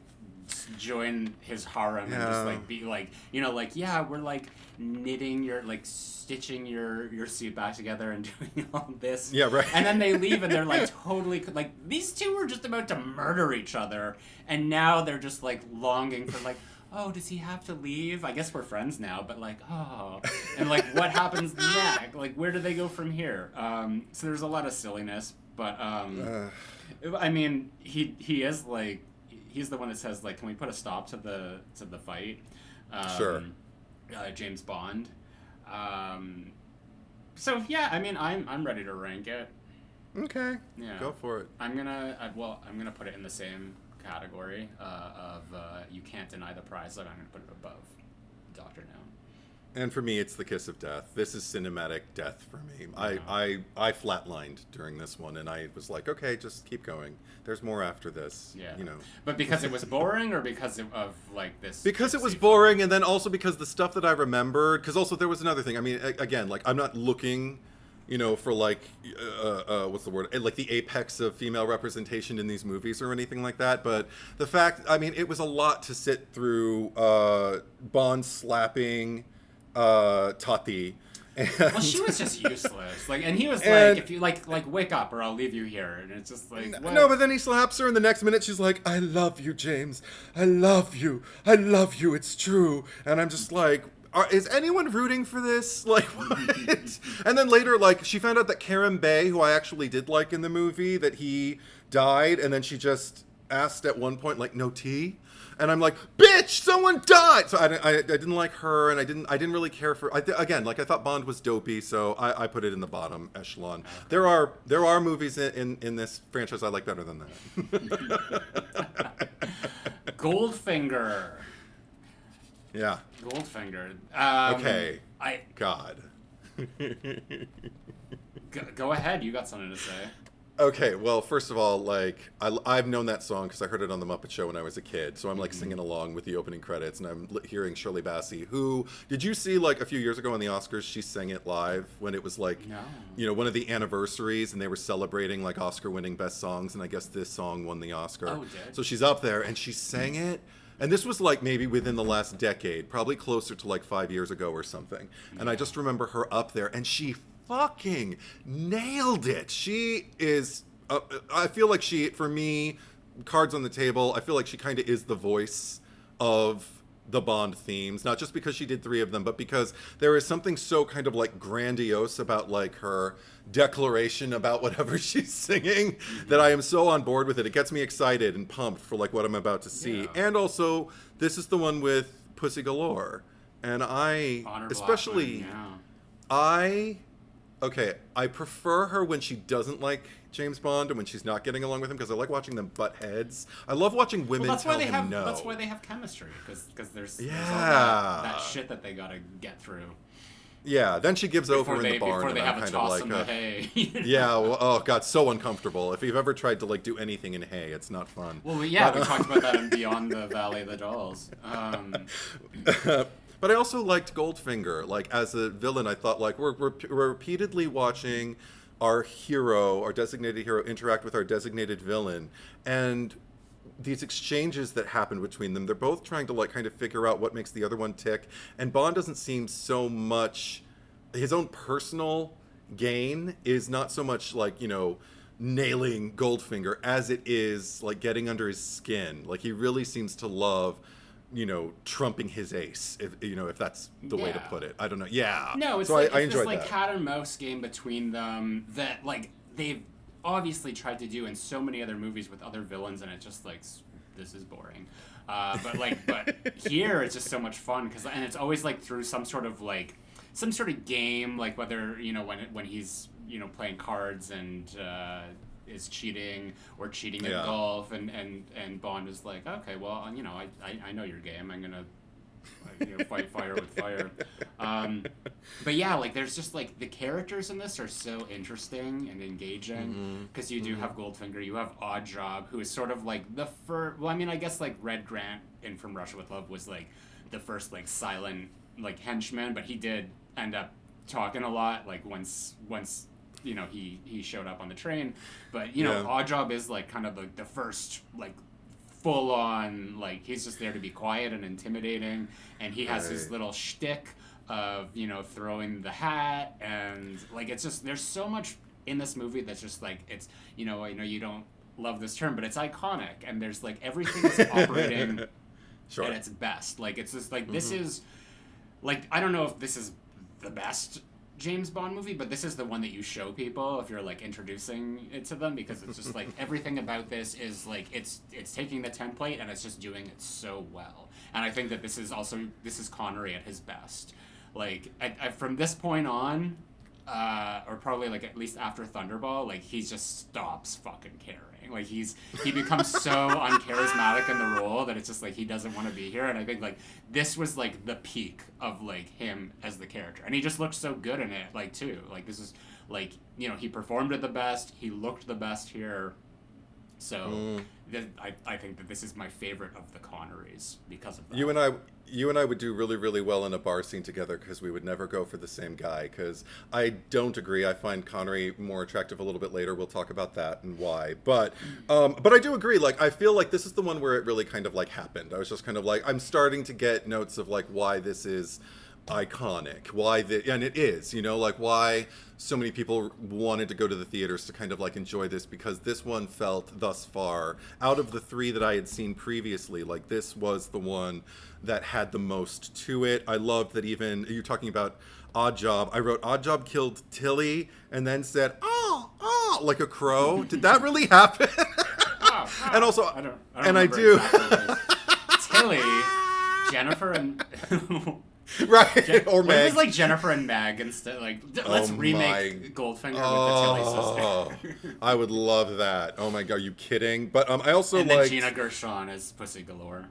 Speaker 1: join his harem and just like be like, you know, like, yeah, we're like knitting your, like, stitching your suit back together and doing all this.
Speaker 2: Yeah, right.
Speaker 1: And then they leave and they're like totally, like, these two were just about to murder each other, and now they're just like longing for like, oh, does he have to leave? I guess we're friends now, but like, oh, and like, what happens next? Like, where do they go from here? So there's a lot of silliness, but I mean, he is like, he's the one that says like, can we put a stop to the fight?
Speaker 2: Sure.
Speaker 1: James Bond. So yeah, I mean, I'm ready to rank it.
Speaker 2: Okay.
Speaker 1: Yeah.
Speaker 2: Go for it.
Speaker 1: I'm gonna put it in the same category of you can't deny the prize. Like, I'm gonna put it above Dr. No.
Speaker 2: And for me, it's the kiss of death. This is cinematic death for me. I flatlined during this one, and I was like, okay, just keep going. There's more after this.
Speaker 1: Yeah.
Speaker 2: You know.
Speaker 1: But because it was boring, or because of like this?
Speaker 2: Because it was boring, and then also because the stuff that I remembered. Because also there was another thing. I mean, again, like I'm not looking, you know, for like what's the word? Like the apex of female representation in these movies or anything like that. But the fact, I mean, it was a lot to sit through. Bond slapping Tati.
Speaker 1: Well, she was just useless. Like, and he was like, "If you like wake up, or I'll leave you here." And it's just like, what?
Speaker 2: No, but then he slaps her, and the next minute she's like, "I love you, James. I love you. I love you. It's true." And I'm just like, is anyone rooting for this? Like, what? And then later, like, she found out that Karen Bay, who I actually did like in the movie, that he died, and then she just asked at one point, like, no tea? And I'm like, bitch, someone died. So I didn't like her, and I didn't really care for. Again, like I thought Bond was dopey, so I put it in the bottom echelon. There are movies in this franchise I like better than that.
Speaker 1: Goldfinger.
Speaker 2: Yeah.
Speaker 1: Goldfinger.
Speaker 2: Okay. God.
Speaker 1: Go ahead. You got something to say.
Speaker 2: Okay, well, first of all, like, I've known that song because I heard it on The Muppet Show when I was a kid, so I'm, like, singing along with the opening credits, and I'm hearing Shirley Bassey, who, did you see, like, a few years ago on the Oscars, she sang it live when it was, like,
Speaker 1: No.
Speaker 2: you know, one of the anniversaries, and they were celebrating, like, Oscar-winning best songs, and I guess this song won the Oscar.
Speaker 1: Oh, it did?
Speaker 2: So she's up there, and she sang it, and this was, like, maybe within the last decade, probably closer to, like, 5 years ago or something, and I just remember her up there, and she fucking nailed it. She is, I feel like she, for me, cards on the table, I feel like she kind of is the voice of the Bond themes, not just because she did 3 of them, but because there is something so kind of like grandiose about like her declaration about whatever she's singing that I am so on board with it. It gets me excited and pumped for like what I'm about to see.
Speaker 1: Yeah.
Speaker 2: And also, this is the one with Pussy Galore. And I,
Speaker 1: Honor
Speaker 2: especially,
Speaker 1: Blackman,
Speaker 2: I prefer her when she doesn't like James Bond and when she's not getting along with him because I like watching them butt heads. I love watching women tell him no.
Speaker 1: That's why they have chemistry, because there's all that shit that they gotta get through.
Speaker 2: Yeah, then she gives over in the barn.
Speaker 1: Before they
Speaker 2: and
Speaker 1: have
Speaker 2: I'm
Speaker 1: a
Speaker 2: kind
Speaker 1: toss
Speaker 2: of
Speaker 1: in
Speaker 2: like,
Speaker 1: the hay.
Speaker 2: Yeah, well, oh god, so uncomfortable. If you've ever tried to like do anything in hay, it's not fun.
Speaker 1: Well, yeah, we talked about that in Beyond the Valley of the Dolls.
Speaker 2: But I also liked Goldfinger. Like, as a villain, I thought, like, we're repeatedly watching our hero, our designated hero, interact with our designated villain. And these exchanges that happen between them, they're both trying to, like, kind of figure out what makes the other one tick. And Bond doesn't seem so much... His own personal gain is not so much, like, you know, nailing Goldfinger as it is, like, getting under his skin. Like, he really seems to love... you know, trumping his ace, if that's the way to put it. I don't know. Yeah.
Speaker 1: No, it's
Speaker 2: so
Speaker 1: like
Speaker 2: I
Speaker 1: it's
Speaker 2: enjoyed
Speaker 1: this like
Speaker 2: that.
Speaker 1: cat and mouse game between them that like they've obviously tried to do in so many other movies with other villains, and it's just like this is boring. But here it's just so much fun and it's always like through some sort of game, like whether when he's playing cards and is cheating or cheating at golf, and Bond is like, okay, well, I know your game. I'm gonna fight fire with fire. But yeah, like there's just like the characters in this are so interesting and engaging because you do have Goldfinger, you have Oddjob, who is sort of like the first. Well, I mean, I guess like Red Grant in From Russia with Love was like the first like silent like henchman, but he did end up talking a lot. Like once. He showed up on the train, but Oddjob is like kind of like the first like full on, like he's just there to be quiet and intimidating, and he has his little shtick of throwing the hat, and like it's just there's so much in this movie that's just like it's I know you don't love this term, but it's iconic, and there's like everything is operating at its best. Like it's just like this is like I don't know if this is the best James Bond movie, but this is the one that you show people if you're like introducing it to them, because it's just like everything about this is like it's taking the template and it's just doing it so well. And I think that this is Connery at his best. Like I from this point on, or probably like at least after Thunderball, like he just stops fucking caring. Like he becomes so uncharismatic in the role that it's just like he doesn't want to be here. And I think like this was like the peak of like him as the character, and he just looked so good in it. Like too, like this is like, you know, he performed it the best. He looked the best here. So I think that this is my favorite of the Connerys because of that.
Speaker 2: You and I would do really, really well in a bar scene together because we would never go for the same guy. Because I don't agree. I find Connery more attractive a little bit later. We'll talk about that and why. But I do agree. Like, I feel like this is the one where it really kind of like happened. I was just kind of like, I'm starting to get notes of like why this is iconic, and it is, you know, like why so many people wanted to go to the theaters to kind of like enjoy this, because this one felt thus far out of the three that I had seen previously, like this was the one that had the most to it. I loved that. Even you're talking about Odd Job, I wrote Odd Job killed Tilly and then said oh like a crow. Did that really happen? And also I do
Speaker 1: Tilly, Jennifer and
Speaker 2: right, or Meg.
Speaker 1: It was like Jennifer and Meg instead. Like, let's remake Goldfinger with the Tilly sister.
Speaker 2: I would love that. Oh my god, are you kidding? But I also
Speaker 1: and
Speaker 2: like
Speaker 1: Gina Gershon as Pussy Galore.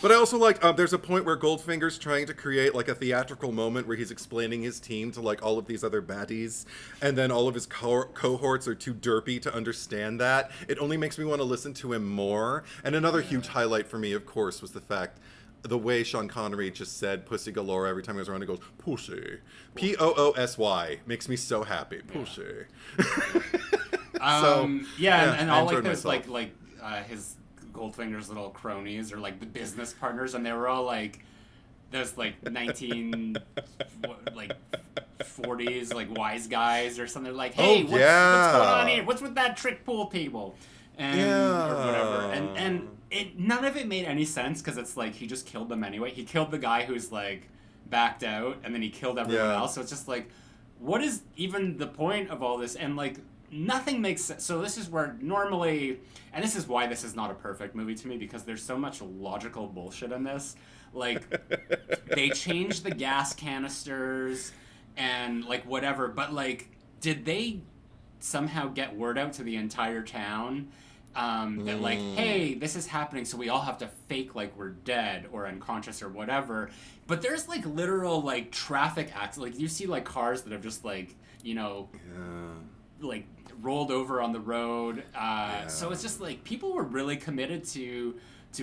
Speaker 2: But I also like, there's a point where Goldfinger's trying to create like a theatrical moment where he's explaining his team to like all of these other baddies, and then all of his cohorts are too derpy to understand that. It only makes me want to listen to him more. And another huge highlight for me, of course, was the way Sean Connery just said Pussy Galore every time he was around. He goes, Pussy. P-O-O-S-Y. Makes me so happy. Pussy.
Speaker 1: And all like those like his Goldfinger's little cronies or like the business partners, and they were all like those like 40s like wise guys or something, like, hey, what's going on here? What's with that trick pool table? And or whatever. And none of it made any sense, because it's like he just killed them anyway. He killed the guy who's like backed out, and then he killed everyone else. So it's just like, what is even the point of all this? And like nothing makes sense. So this is where normally, and this is why this is not a perfect movie to me, because there's so much logical bullshit in this. Like they changed the gas canisters and like whatever, but like did they somehow get word out to the entire town that like, hey, this is happening, so we all have to fake like we're dead or unconscious or whatever? But there's like literal like traffic accidents. Like you see like cars that have just like, you know, like rolled over on the road. So it's just like people were really committed to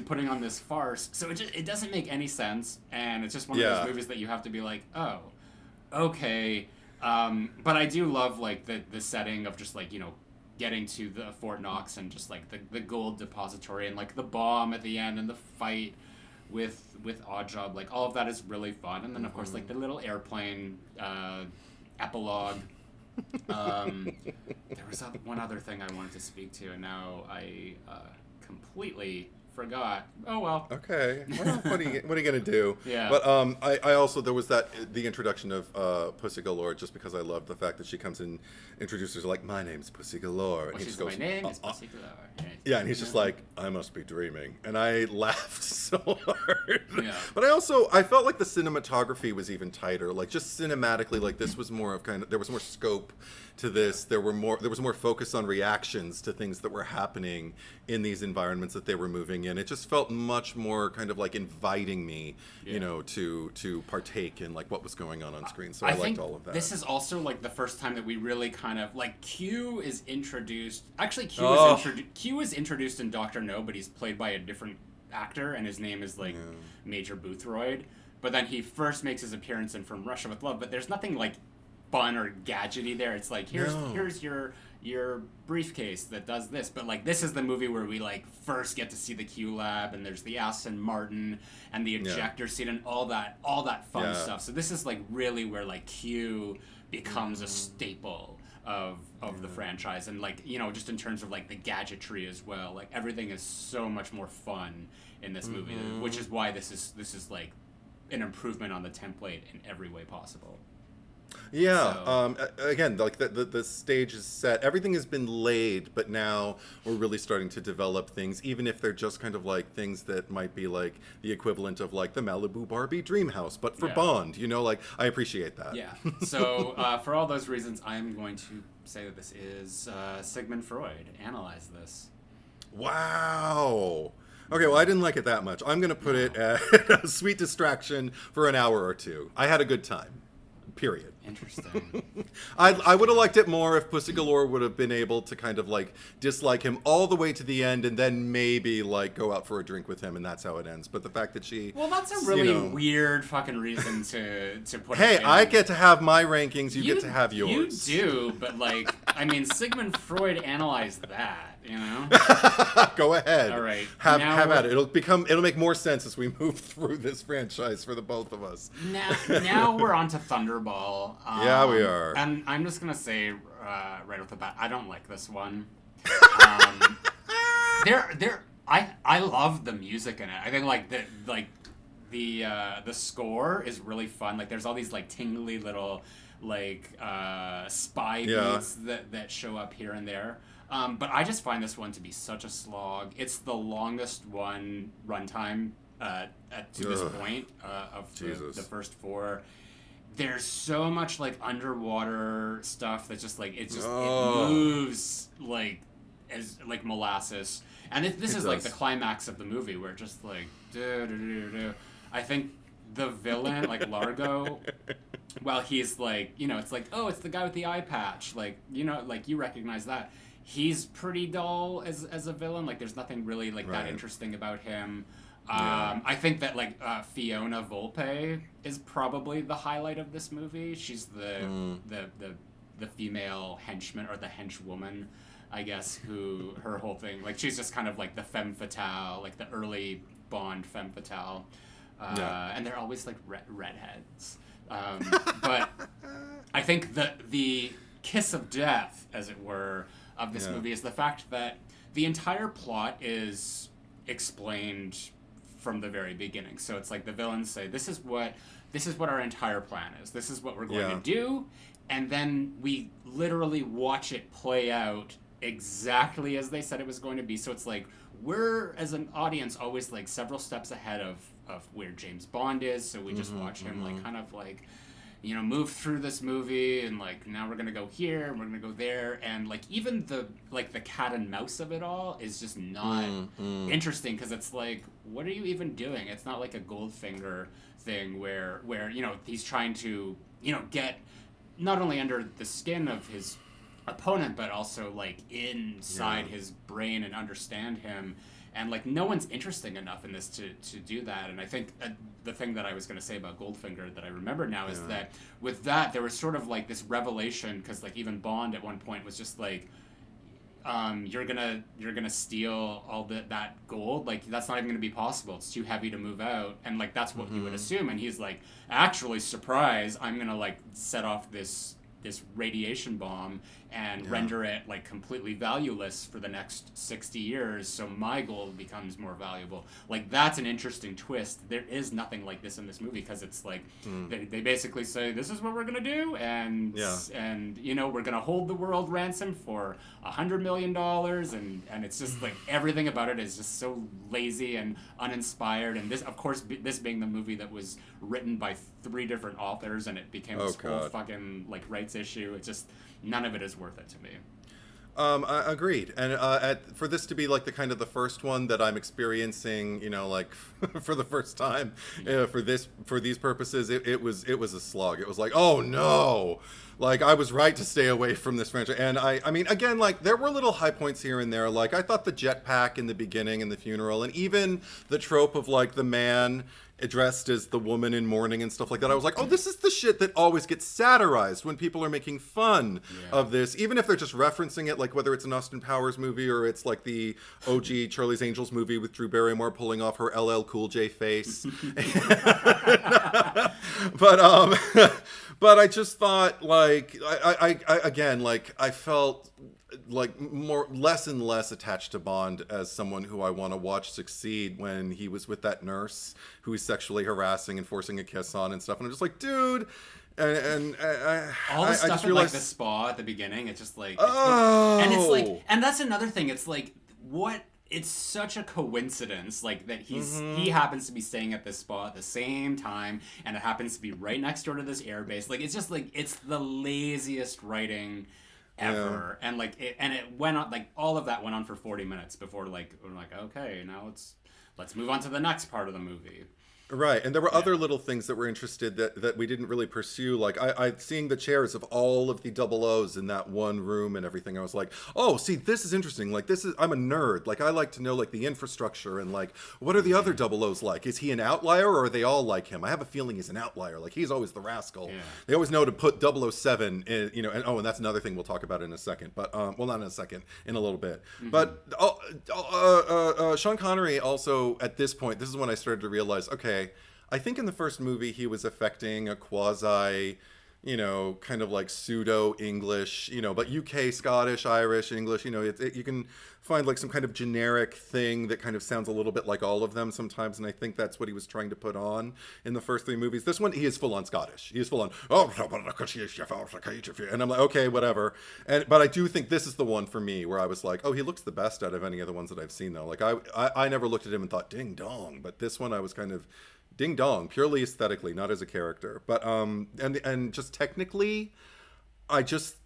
Speaker 1: putting on this farce. So it doesn't make any sense, and it's just one of those movies that you have to be like, oh, okay. But I do love like the setting of just like, you know, getting to the Fort Knox and just like the gold depository and like the bomb at the end and the fight with Oddjob. Like all of that is really fun. And then of course like the little airplane epilogue. There was one other thing I wanted to speak to, and now I completely forgot. Oh well.
Speaker 2: Okay. Well, what are you gonna do?
Speaker 1: Yeah.
Speaker 2: But I also, there was the introduction of Pussy Galore, just because I love the fact that she comes and introduces her like, my name's Pussy Galore, and he just goes,
Speaker 1: my name is Pussy Galore.
Speaker 2: Yeah, and he's just like, I must be dreaming, and I laughed so hard.
Speaker 1: Yeah.
Speaker 2: But I felt like the cinematography was even tighter, like just cinematically, like this was more of there was more scope to this. There was more focus on reactions to things that were happening in these environments that they were moving in. It just felt much more kind of like inviting me, you know, to partake in like what was going on screen. So I liked all of that.
Speaker 1: This is also like the first time that we really kind of like Q is introduced. Actually, Q is introduced in Dr. No, but he's played by a different actor, and his name is like Major Boothroyd. But then he first makes his appearance in From Russia with Love. But there's nothing like fun or gadgety there. It's like here's your briefcase that does this. But like this is the movie where we like first get to see the Q lab, and there's the Aston Martin and the ejector seat and all that fun stuff. So this is like really where like Q becomes a staple of the franchise, and like, you know, just in terms of like the gadgetry as well. Like everything is so much more fun in this movie, which is why this is like an improvement on the template in every way possible.
Speaker 2: Yeah.
Speaker 1: So,
Speaker 2: Again, like the stage is set. Everything has been laid, but now we're really starting to develop things, even if they're just kind of like things that might be like the equivalent of like the Malibu Barbie dream house, but for
Speaker 1: Yeah.
Speaker 2: Bond. You know, like I appreciate that.
Speaker 1: yeah. So for all those reasons, I'm going to say that this is Sigmund Freud. Analyze this.
Speaker 2: Wow. Okay, well, I didn't like it that much. I'm going to put it at a sweet distraction for an hour or two. I had a good time. Period.
Speaker 1: Interesting.
Speaker 2: I would have liked it more if Pussy Galore would have been able to kind of like dislike him all the way to the end and then maybe like go out for a drink with him and that's how it ends. But the fact that she...
Speaker 1: Well, that's a really weird fucking reason to put
Speaker 2: Hey,
Speaker 1: it in.
Speaker 2: I get to have my rankings, you get to have yours.
Speaker 1: You do, but like, I mean, Sigmund Freud analyzed that, you know?
Speaker 2: Go ahead.
Speaker 1: All right.
Speaker 2: Have at it. It'll make more sense as we move through this franchise for the both of us.
Speaker 1: Now we're on to Thunderball.
Speaker 2: Yeah, we are.
Speaker 1: And I'm just gonna say right off the bat, I don't like this one. I love the music in it. I think the score is really fun. Like there's all these like tingly little like spy beats that show up here and there. But I just find this one to be such a slog. It's the longest one runtime to this point of the first four. There's so much like underwater stuff that just like it moves like as like molasses, and this is like the climax of the movie where it just like I think the villain like Largo, while he's like it's like it's the guy with the eye patch, like like you recognize that. He's pretty dull as a villain. Like there's nothing really like that interesting about him. I think that like Fiona Volpe is probably the highlight of this movie. She's the female henchman or the henchwoman, I guess, who her whole thing like she's just kind of like the femme fatale, like the early Bond femme fatale, and they're always like redheads. But I think the kiss of death, as it were, of this movie is the fact that the entire plot is explained from the very beginning. So it's like the villains say, this is what our entire plan is. This is what we're going to do. And then we literally watch it play out exactly as they said it was going to be. So it's like we're, as an audience, always like several steps ahead of where James Bond is. So we just watch him like kind of like move through this movie, and like now we're gonna go here and we're gonna go there, and like even the cat and mouse of it all is just not interesting, because it's like, what are you even doing? It's not like a Goldfinger thing where he's trying to get not only under the skin of his opponent but also like inside his brain and understand him. And like no one's interesting enough in this to do that. And I think the thing that I was going to say about Goldfinger that I remember now is that with that there was sort of like this revelation, because like even Bond at one point was just like, you're gonna steal all that gold, like that's not even gonna be possible. It's too heavy to move out, and like that's what you would assume. And he's like, actually, surprise! I'm gonna like set off this radiation bomb and render it like completely valueless for the next 60 years, so my gold becomes more valuable. Like that's an interesting twist. There is nothing like this in this movie, because it's like they basically say, this is what we're gonna do, and we're gonna hold the world ransom for $100 million, and it's just like everything about it is just so lazy and uninspired. And this, of course, this being the movie that was written by 3 different authors, and it became this whole fucking like rights issue. It just, none of it is worth it to me.
Speaker 2: I agreed, and for this to be like the kind of the first one that I'm experiencing, like for the first time, for these purposes, it was a slog. It was like, oh no, like I was right to stay away from this franchise. And I mean, again, like there were little high points here and there. Like I thought the jetpack in the beginning and the funeral, and even the trope of like the man dressed as the woman in mourning and stuff like that. I was like, oh, this is the shit that always gets satirized when people are making fun of this, even if they're just referencing it, like whether it's an Austin Powers movie or it's like the OG Charlie's Angels movie with Drew Barrymore pulling off her LL Cool J face. But I just thought, like, I again, like I felt less and less attached to Bond as someone who I want to watch succeed when he was with that nurse who he's sexually harassing and forcing a kiss on and stuff. And I'm just like, dude. And
Speaker 1: all the stuff in like the spa at the beginning, it's just like, and it's like, and that's another thing. It's like, what? It's such a coincidence, like that he happens to be staying at this spa at the same time, and it happens to be right next door to this airbase. Like, it's just like, it's the laziest writing ever. And like it went on, like all of that went on for 40 minutes before like we're like, okay, now let's move on to the next part of the movie.
Speaker 2: Right, and there were other little things that were interested that we didn't really pursue. Like I seeing the chairs of all of the 00s in that one room and everything. I was like, oh, see, this is interesting. Like I'm a nerd. Like I like to know like the infrastructure and like what are the other 00s like? Is he an outlier or are they all like him? I have a feeling he's an outlier. Like he's always the rascal. Yeah. They always know to put 007 in, you know. And that's another thing we'll talk about in a second. But well, not in a second, in a little bit. Mm-hmm. But Sean Connery also at this point, this is when I started to realize, okay. I think in the first movie he was affecting a quasi, you know, kind of like pseudo English, you know, but UK, Scottish, Irish, English, you know, you can find like some kind of generic thing that kind of sounds a little bit like all of them sometimes, and I think that's what he was trying to put on in the first 3 movies. This one, he is full on Scottish. He is full on, and I'm like, okay, whatever. But I do think this is the one for me where I was like, oh, he looks the best out of any of the ones that I've seen though. Like I never looked at him and thought, ding dong, but this one I was kind of ding dong, purely aesthetically, not as a character. But and just technically, I just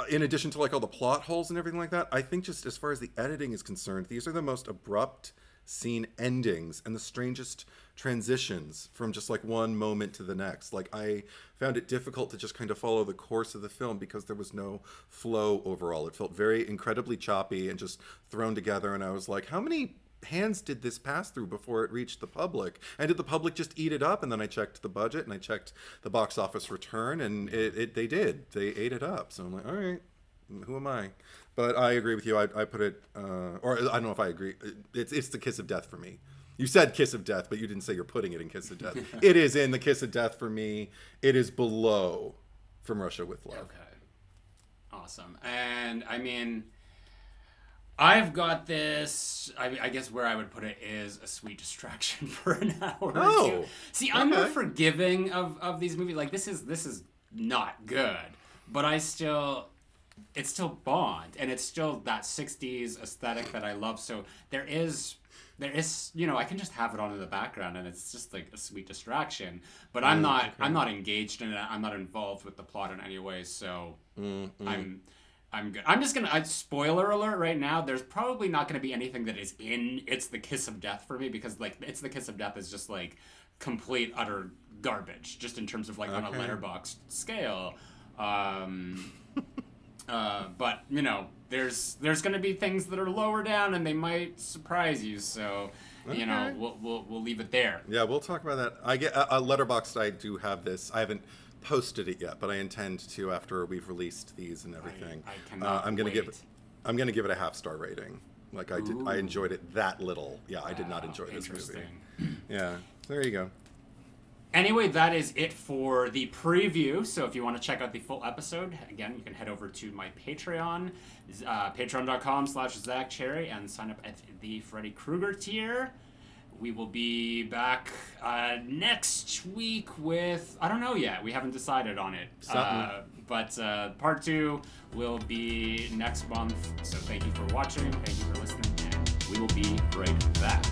Speaker 2: in addition to like all the plot holes and everything like that, I think just as far as the editing is concerned, these are the most abrupt scene endings and the strangest transitions from just like one moment to the next. Like I found it difficult to just kind of follow the course of the film because there was no flow overall. It felt very incredibly choppy and just thrown together, and I was like, how many hands did this pass through before it reached the public? And did the public just eat it up? And then I checked the budget and I checked the box office return, and they did. They ate it up. So I'm like, all right, who am I? But I agree with you. I put it, or I don't know if I agree. It's the kiss of death for me. You said kiss of death, but you didn't say you're putting it in kiss of death. It is in the kiss of death for me. It is below From Russia with Love.
Speaker 1: Okay. Awesome. And I mean, I've got this, I guess where I would put it is a sweet distraction for an hour or two. See, I'm more forgiving of these movies. Like, this is not good, but it's still Bond, and it's still that 60s aesthetic that I love. So there is, you know, I can just have it on in the background, and it's just like a sweet distraction. But I'm not engaged in it. I'm not involved with the plot in any way. So I'm good. I'm just gonna, spoiler alert right now, there's probably not gonna be anything that is in It's the Kiss of Death for me, because like It's the Kiss of Death is just like complete utter garbage, just in terms of like on a Letterboxd scale. But you know, there's gonna be things that are lower down and they might surprise you, so you know, we'll leave it there.
Speaker 2: Yeah, we'll talk about that. I get a Letterboxd. I do have this. I haven't posted it yet, but I intend to after we've released these and everything.
Speaker 1: I cannot
Speaker 2: I'm gonna
Speaker 1: wait.
Speaker 2: I'm gonna give it a 5-star rating. Like I did. I enjoyed it that little. Yeah, wow, I did not enjoy this movie. Yeah, there you go.
Speaker 1: Anyway, that is it for the preview. So if you want to check out the full episode, again, you can head over to my Patreon, patreon.com/ZachCherry, and sign up at the Freddy Krueger tier. We will be back next week with, I don't know yet. We haven't decided on it. But part 2 will be next month. So thank you for watching. Thank you for listening. And we will be right back.